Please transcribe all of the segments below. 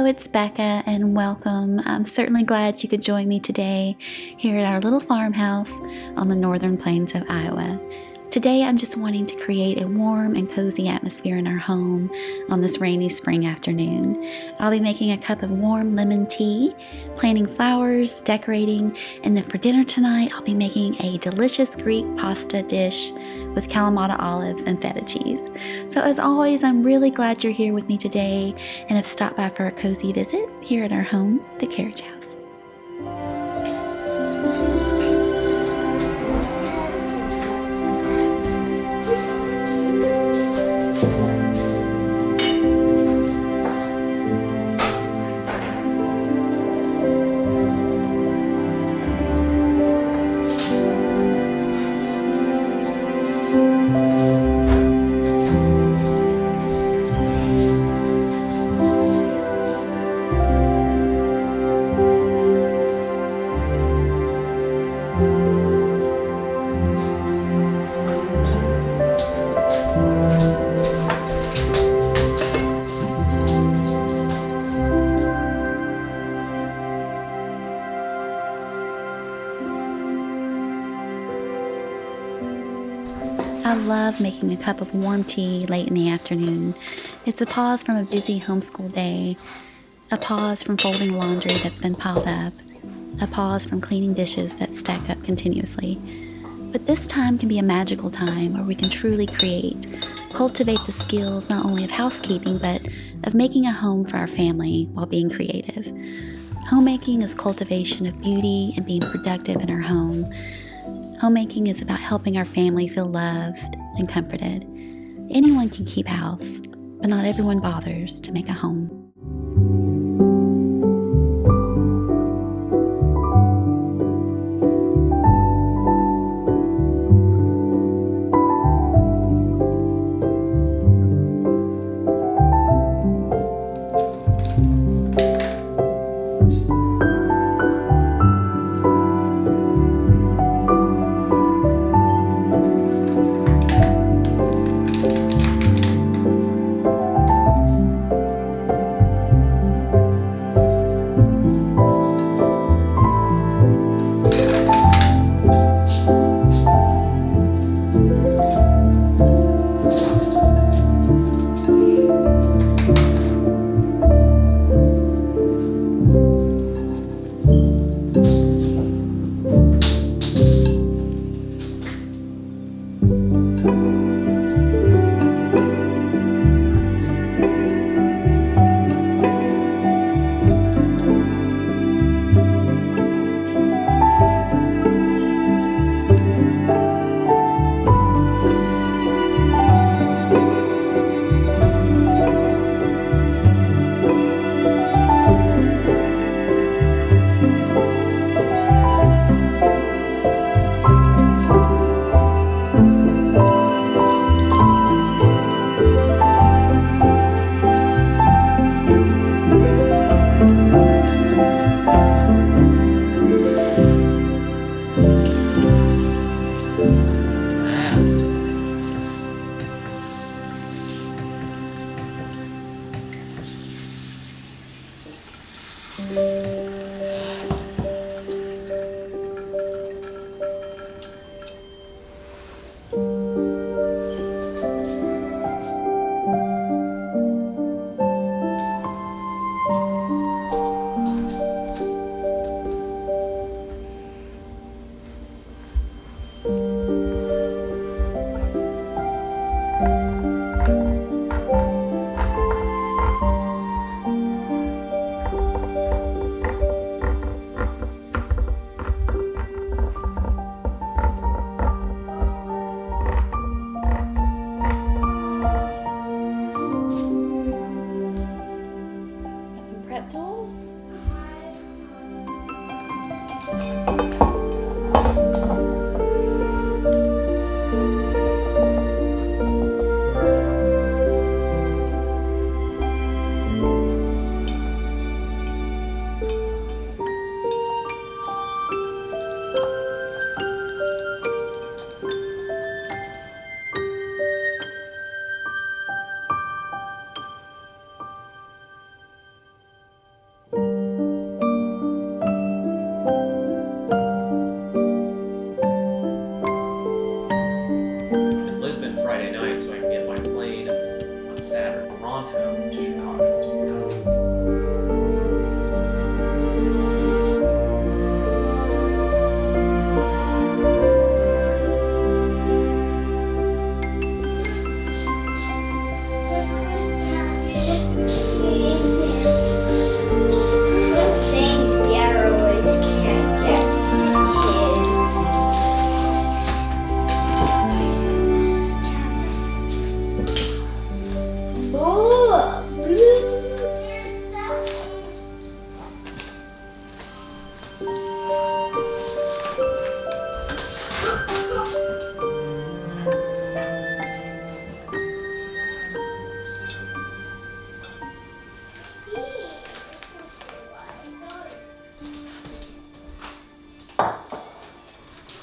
it's Bekah and welcome. I'm certainly glad you could join me today here at our little farmhouse on the northern plains of Iowa. Today I'm just wanting to create a warm and cozy atmosphere in our home on this rainy spring afternoon. I'll be making a cup of warm lemon tea, planting flowers, decorating, and then for dinner tonight I'll be making a delicious Greek pasta dish with Kalamata olives and feta cheese. So as always, I'm really glad you're here with me today and have stopped by for a cozy visit here at our home, the Carriage House. I love making a cup of warm tea late in the afternoon. It's a pause from a busy homeschool day, a pause from folding laundry that's been piled up, a pause from cleaning dishes that stack up continuously. But this time can be a magical time where we can truly create, cultivate the skills not only of housekeeping but of making a home for our family while being creative. Homemaking is cultivation of beauty and being productive in our home. Homemaking is about helping our family feel loved and comforted. Anyone can keep house, but not everyone bothers to make a home.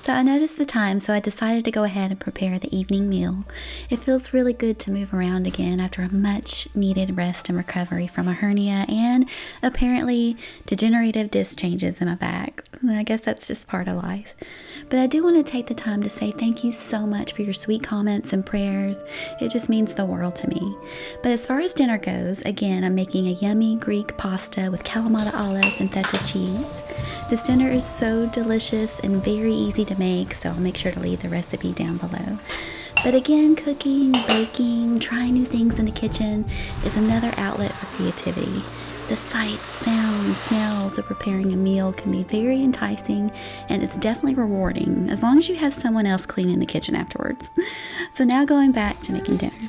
So I noticed the time, so I decided to go ahead and prepare the evening meal. It feels really good to move around again after a much needed rest and recovery from a hernia and apparently degenerative disc changes in my back. I guess that's just part of life. But I do want to take the time to say thank you so much for your sweet comments and prayers. It just means the world to me. But as far as dinner goes, again, I'm making a yummy Greek pasta with Kalamata olives and Feta cheese. This dinner is so delicious and very easy to make, so I'll make sure to leave the recipe down below. But again, cooking, baking, trying new things in the kitchen is another outlet for creativity. The sights, sounds, smells of preparing a meal can be very enticing, and it's definitely rewarding as long as you have someone else cleaning the kitchen afterwards. So now going back to making dinner.